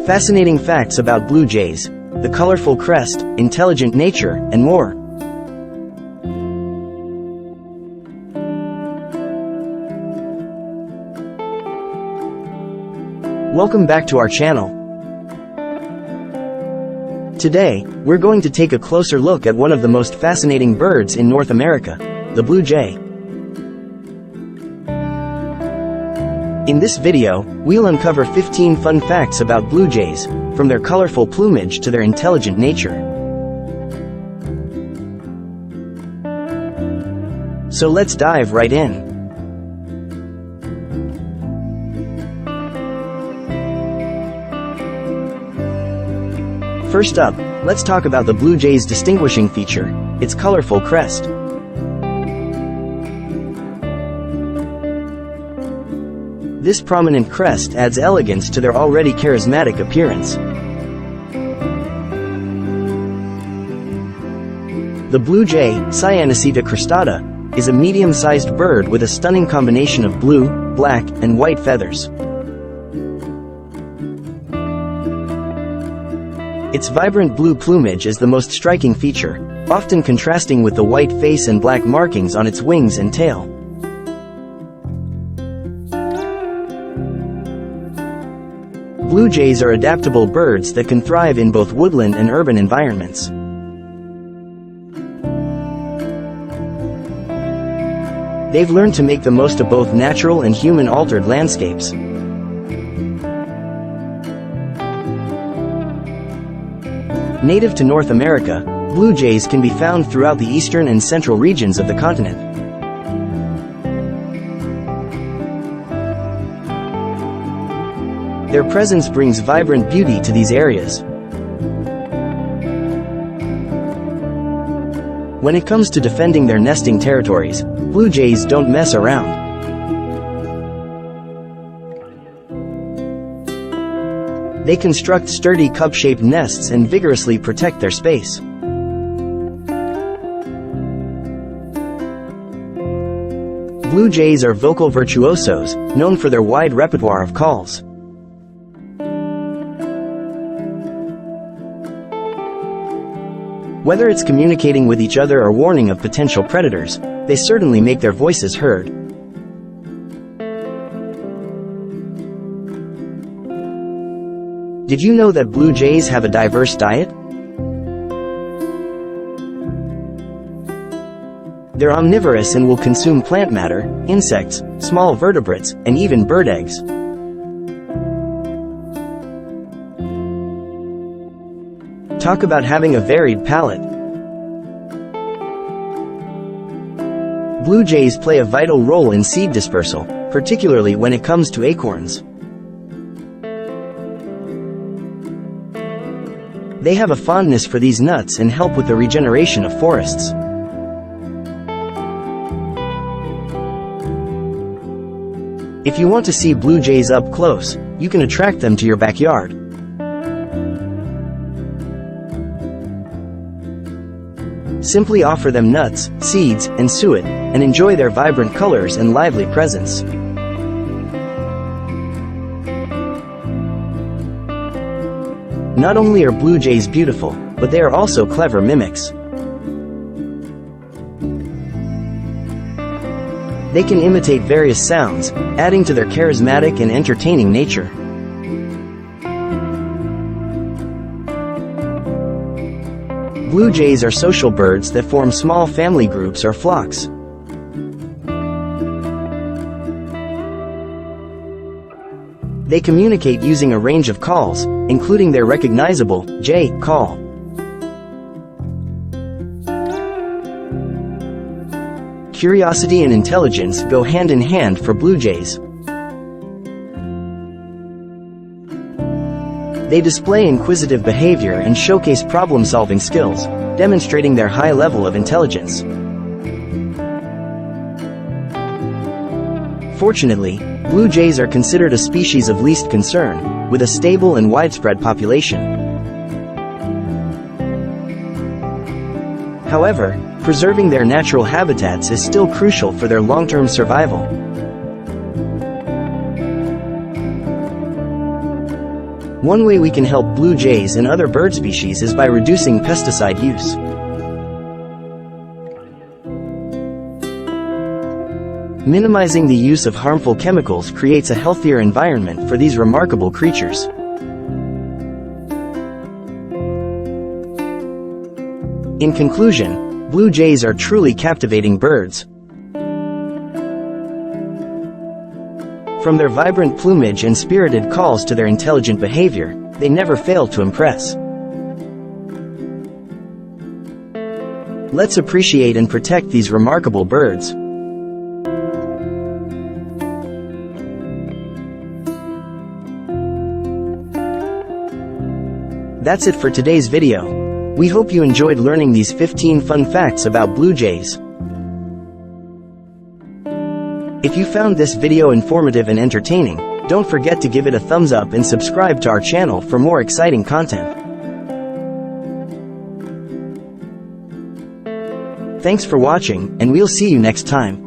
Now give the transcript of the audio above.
Fascinating facts about blue jays, the colorful crest, intelligent nature, and more. Welcome back to our channel. Today, we're going to take a closer look at one of the most fascinating birds in North America, the blue jay. In this video, we'll uncover 15 fun facts about blue jays, from their colorful plumage to their intelligent nature. So let's dive right in. First up, let's talk about the blue jay's distinguishing feature, its colorful crest. This prominent crest adds elegance to their already charismatic appearance. The blue jay, Cyanoceta cristata, is a medium-sized bird with a stunning combination of blue, black, and white feathers. Its vibrant blue plumage is the most striking feature, often contrasting with the white face and black markings on its wings and tail. Blue jays are adaptable birds that can thrive in both woodland and urban environments. They've learned to make the most of both natural and human-altered landscapes. Native to North America, blue jays can be found throughout the eastern and central regions of the continent. Their presence brings vibrant beauty to these areas. When it comes to defending their nesting territories, blue jays don't mess around. They construct sturdy cup-shaped nests and vigorously protect their space. Blue jays are vocal virtuosos, known for their wide repertoire of calls. Whether it's communicating with each other or warning of potential predators, they certainly make their voices heard. Did you know that blue jays have a diverse diet? They're omnivorous and will consume plant matter, insects, small vertebrates, and even bird eggs. Talk about having a varied palate. Blue jays play a vital role in seed dispersal, particularly when it comes to acorns. They have a fondness for these nuts and help with the regeneration of forests. If you want to see blue jays up close, you can attract them to your backyard. Simply offer them nuts, seeds, and suet, and enjoy their vibrant colors and lively presence. Not only are blue jays beautiful, but they are also clever mimics. They can imitate various sounds, adding to their charismatic and entertaining nature. Blue jays are social birds that form small family groups or flocks. They communicate using a range of calls, including their recognizable jay call. Curiosity and intelligence go hand in hand for blue jays. They display inquisitive behavior and showcase problem-solving skills, demonstrating their high level of intelligence. Fortunately, blue jays are considered a species of least concern, with a stable and widespread population. However, preserving their natural habitats is still crucial for their long-term survival. One way we can help blue jays and other bird species is by reducing pesticide use. Minimizing the use of harmful chemicals creates a healthier environment for these remarkable creatures. In conclusion, blue jays are truly captivating birds. From their vibrant plumage and spirited calls to their intelligent behavior, they never fail to impress. Let's appreciate and protect these remarkable birds. That's it for today's video. We hope you enjoyed learning these 15 fun facts about blue jays. If you found this video informative and entertaining, don't forget to give it a thumbs up and subscribe to our channel for more exciting content. Thanks for watching, and we'll see you next time.